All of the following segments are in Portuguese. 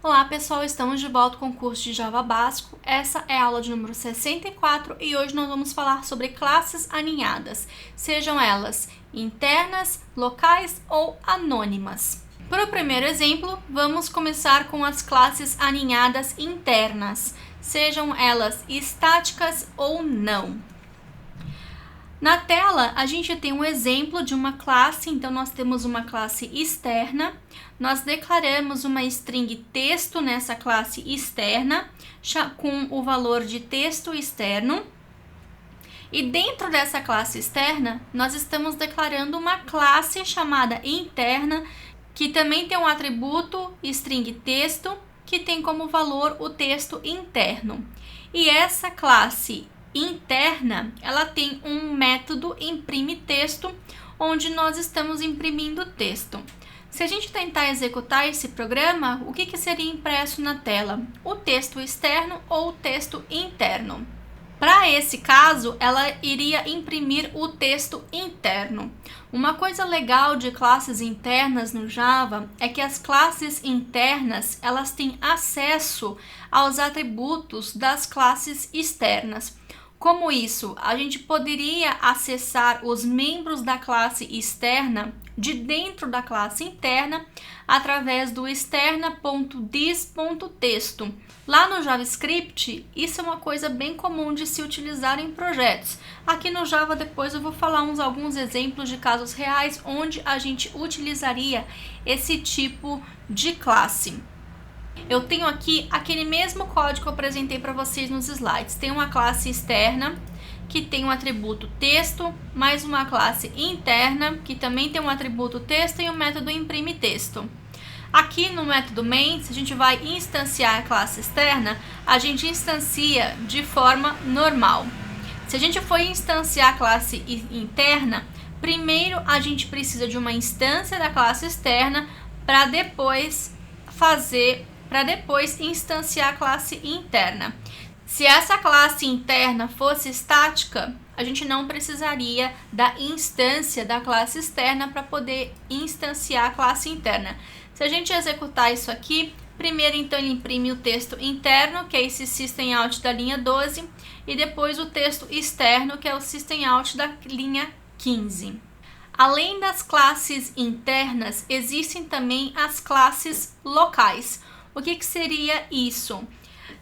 Olá pessoal, estamos de volta com o curso de Java Básico. Essa é a aula de número 64 e hoje nós vamos falar sobre classes aninhadas, sejam elas internas, locais ou anônimas. Para o primeiro exemplo, vamos começar com as classes aninhadas internas, sejam elas estáticas ou não. Na tela, a gente tem um exemplo de uma classe, então nós temos uma classe externa, nós declaramos uma string texto nessa classe externa, com o valor de texto externo, e dentro dessa classe externa, nós estamos declarando uma classe chamada interna, que também tem um atributo string texto, que tem como valor o texto interno. E essa classe interna, ela tem um método imprime texto, onde nós estamos imprimindo texto. Se a gente tentar executar esse programa, o que seria impresso na tela? O texto externo ou o texto interno? Para esse caso, ela iria imprimir o texto interno. Uma coisa legal de classes internas no Java é que as classes internas, elas têm acesso aos atributos das classes externas. Como isso? A gente poderia acessar os membros da classe externa de dentro da classe interna através do externa.dis.texto. Lá no JavaScript, isso é uma coisa bem comum de se utilizar em projetos. Aqui no Java, depois eu vou falar alguns exemplos de casos reais onde a gente utilizaria esse tipo de classe. Eu tenho aqui aquele mesmo código que eu apresentei para vocês nos slides. Tem uma classe externa, que tem um atributo texto, mais uma classe interna, que também tem um atributo texto e um método imprime texto. Aqui no método main, se a gente vai instanciar a classe externa, a gente instancia de forma normal. Se a gente for instanciar a classe interna, primeiro a gente precisa de uma instância da classe externa para depois instanciar a classe interna. Se essa classe interna fosse estática, a gente não precisaria da instância da classe externa para poder instanciar a classe interna. Se a gente executar isso aqui, primeiro então ele imprime o texto interno, que é esse system out da linha 12, e depois o texto externo, que é o system out da linha 15. Além das classes internas, existem também as classes locais. O que seria isso?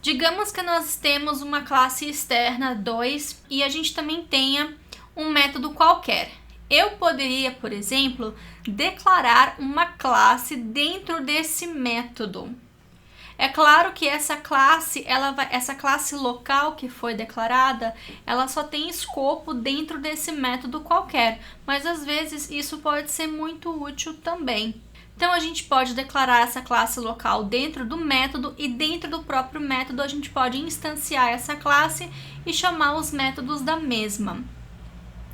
Digamos que nós temos uma classe externa 2 e a gente também tenha um método qualquer. Eu poderia, por exemplo, declarar uma classe dentro desse método. É claro que essa classe local que foi declarada, ela só tem escopo dentro desse método qualquer, mas às vezes isso pode ser muito útil também. Então, a gente pode declarar essa classe local dentro do método e dentro do próprio método a gente pode instanciar essa classe e chamar os métodos da mesma.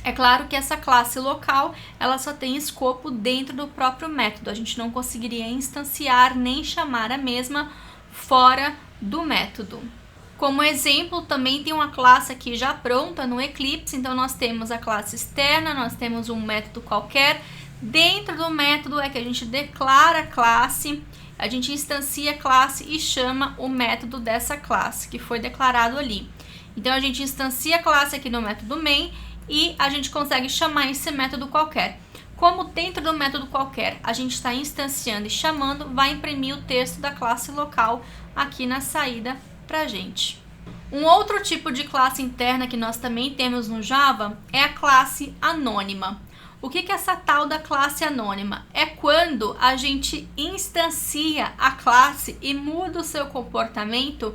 É claro que essa classe local, ela só tem escopo dentro do próprio método. A gente não conseguiria instanciar nem chamar a mesma fora do método. Como exemplo, também tem uma classe aqui já pronta no Eclipse. Então, nós temos a classe externa, nós temos um método qualquer. Dentro do método é que a gente declara a classe, a gente instancia a classe e chama o método dessa classe que foi declarado ali. Então, a gente instancia a classe aqui no método main e a gente consegue chamar esse método qualquer. Como dentro do método qualquer a gente está instanciando e chamando, vai imprimir o texto da classe local aqui na saída para a gente. Um outro tipo de classe interna que nós também temos no Java é a classe anônima. O que é essa tal da classe anônima? É quando a gente instancia a classe e muda o seu comportamento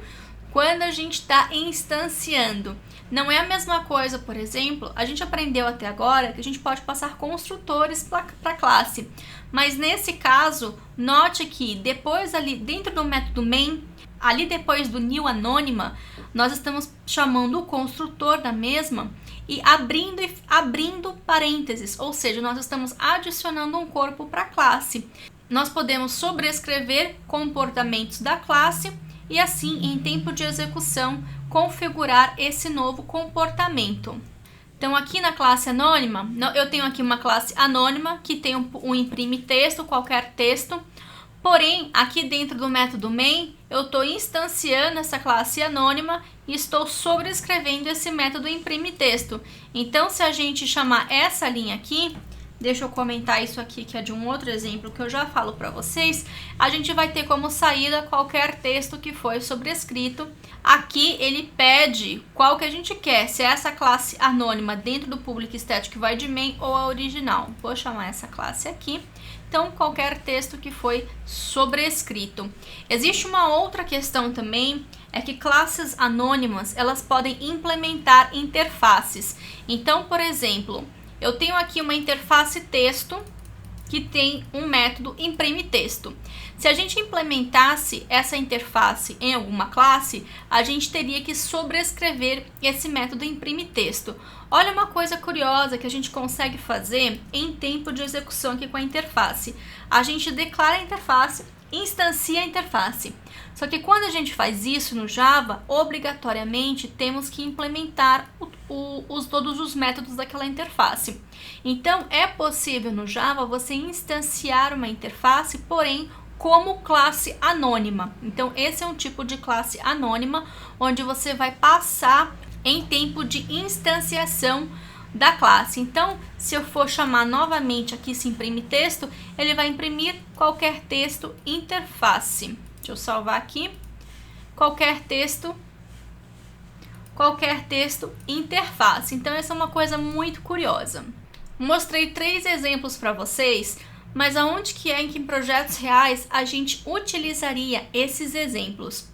quando a gente está instanciando. Não é a mesma coisa, por exemplo, a gente aprendeu até agora que a gente pode passar construtores para a classe. Mas nesse caso, note que depois ali dentro do método main, ali depois do new anônima, nós estamos chamando o construtor da mesma e abrindo parênteses, ou seja, nós estamos adicionando um corpo para a classe. Nós podemos sobrescrever comportamentos da classe e assim, em tempo de execução, configurar esse novo comportamento. Então, aqui na classe anônima, eu tenho aqui uma classe anônima que tem um imprime texto, qualquer texto, Porém, aqui dentro do método main, eu estou instanciando essa classe anônima e estou sobrescrevendo esse método imprime texto. Então, se a gente chamar essa linha aqui, deixa eu comentar isso aqui, que é de um outro exemplo que eu já falo para vocês, a gente vai ter como saída qualquer texto que foi sobrescrito. Aqui ele pede qual que a gente quer, se é essa classe anônima dentro do public static void main ou a original. Vou chamar essa classe aqui. Então, qualquer texto que foi sobrescrito. Existe uma outra questão também, é que classes anônimas, elas podem implementar interfaces. Então, por exemplo, eu tenho aqui uma interface texto que tem um método imprime texto. Se a gente implementasse essa interface em alguma classe, a gente teria que sobrescrever esse método imprime texto. Olha uma coisa curiosa que a gente consegue fazer em tempo de execução aqui com a interface. A gente declara a interface, instancia a interface. Só que quando a gente faz isso no Java, obrigatoriamente temos que implementar todos os métodos daquela interface. Então, é possível no Java você instanciar uma interface, porém, como classe anônima. Então, esse é um tipo de classe anônima, onde você vai passar em tempo de instanciação da classe. Então, se eu for chamar novamente aqui se imprime texto, ele vai imprimir qualquer texto interface. Deixa eu salvar aqui. Qualquer texto interface. Então, essa é uma coisa muito curiosa. Mostrei 3 exemplos para vocês, mas aonde que é em que em projetos reais a gente utilizaria esses exemplos?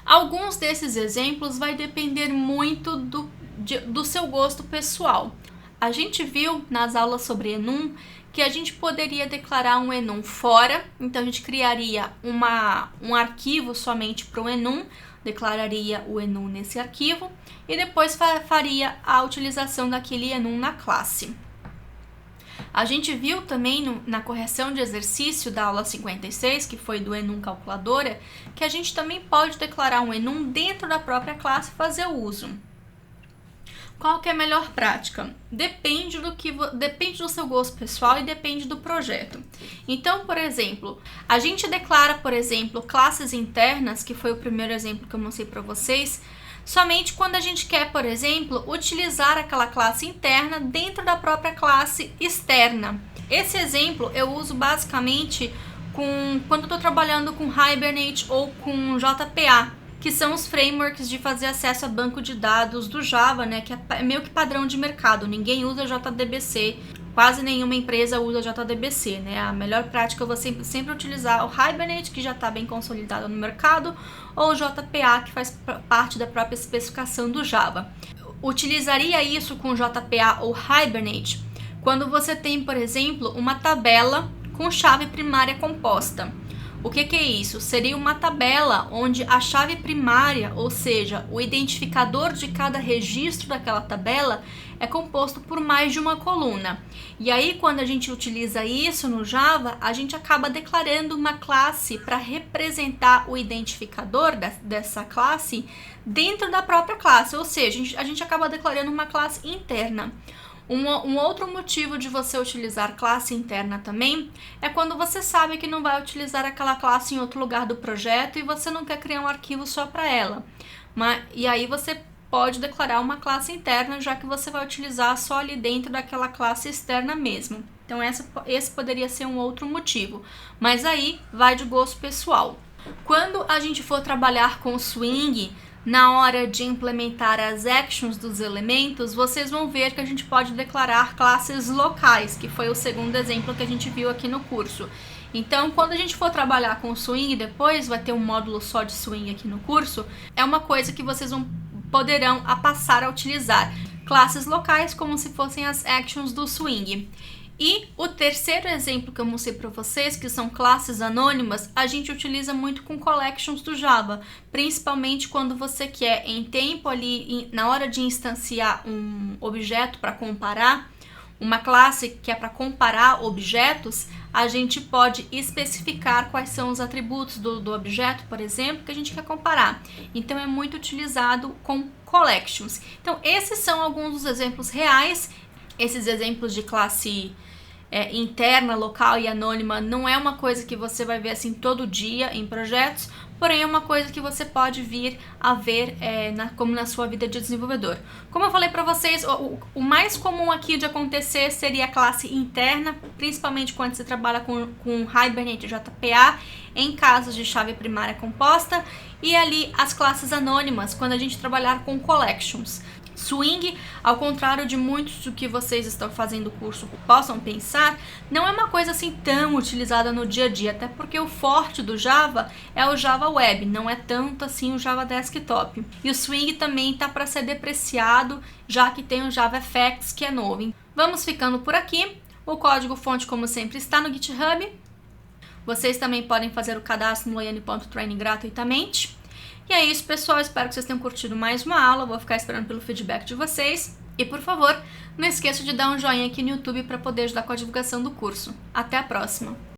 Alguns desses exemplos vai depender muito do seu gosto pessoal. A gente viu nas aulas sobre enum que a gente poderia declarar um enum fora, então a gente criaria um arquivo somente para o enum, declararia o enum nesse arquivo e depois faria a utilização daquele enum na classe. A gente viu também na correção de exercício da aula 56, que foi do enum calculadora, que a gente também pode declarar um enum dentro da própria classe e fazer o uso. Qual que é a melhor prática? Depende do seu gosto pessoal e depende do projeto. Então, por exemplo, a gente declara, por exemplo, classes internas, que foi o primeiro exemplo que eu mostrei para vocês, somente quando a gente quer, por exemplo, utilizar aquela classe interna dentro da própria classe externa. Esse exemplo eu uso basicamente quando eu estou trabalhando com Hibernate ou com JPA, que são os frameworks de fazer acesso a banco de dados do Java, né, que é meio que padrão de mercado. Ninguém usa JDBC, quase nenhuma empresa usa JDBC, né? A melhor prática é você sempre utilizar o Hibernate, que já está bem consolidado no mercado, ou o JPA, que faz parte da própria especificação do Java. Utilizaria isso com JPA ou Hibernate quando você tem, por exemplo, uma tabela com chave primária composta. O que é isso? Seria uma tabela onde a chave primária, ou seja, o identificador de cada registro daquela tabela, é composto por mais de uma coluna. E aí, quando a gente utiliza isso no Java, a gente acaba declarando uma classe para representar o identificador dessa classe dentro da própria classe, ou seja, a gente acaba declarando uma classe interna. Um outro motivo de você utilizar classe interna também é quando você sabe que não vai utilizar aquela classe em outro lugar do projeto e você não quer criar um arquivo só para ela. E aí você pode declarar uma classe interna, já que você vai utilizar só ali dentro daquela classe externa mesmo. Então esse poderia ser um outro motivo, mas aí vai de gosto pessoal. Quando a gente for trabalhar com Swing, na hora de implementar as actions dos elementos, vocês vão ver que a gente pode declarar classes locais, que foi o segundo exemplo que a gente viu aqui no curso. Então, quando a gente for trabalhar com Swing, depois vai ter um módulo só de Swing aqui no curso, é uma coisa que vocês poderão passar a utilizar. Classes locais como se fossem as actions do Swing. E o terceiro exemplo que eu mostrei para vocês, que são classes anônimas, a gente utiliza muito com collections do Java, principalmente quando você quer em tempo ali, na hora de instanciar um objeto para comparar, uma classe que é para comparar objetos, a gente pode especificar quais são os atributos do objeto, por exemplo, que a gente quer comparar. Então é muito utilizado com collections. Então esses são alguns dos exemplos reais. Esses exemplos de classe interna, local e anônima não é uma coisa que você vai ver assim todo dia em projetos, porém é uma coisa que você pode vir a ver como na sua vida de desenvolvedor. Como eu falei para vocês, o mais comum aqui de acontecer seria a classe interna, principalmente quando você trabalha com Hibernate JPA, em casos de chave primária composta, e ali as classes anônimas, quando a gente trabalhar com collections. Swing, ao contrário de muitos do que vocês estão fazendo o curso possam pensar, não é uma coisa assim tão utilizada no dia a dia, até porque o forte do Java é o Java Web, não é tanto assim o Java Desktop. E o Swing também está para ser depreciado, já que tem o JavaFX, que é novo. Vamos ficando por aqui. O código-fonte, como sempre, está no GitHub. Vocês também podem fazer o cadastro no loiane.training gratuitamente. E é isso, pessoal. Espero que vocês tenham curtido mais uma aula. Vou ficar esperando pelo feedback de vocês. E, por favor, não esqueça de dar um joinha aqui no YouTube para poder ajudar com a divulgação do curso. Até a próxima!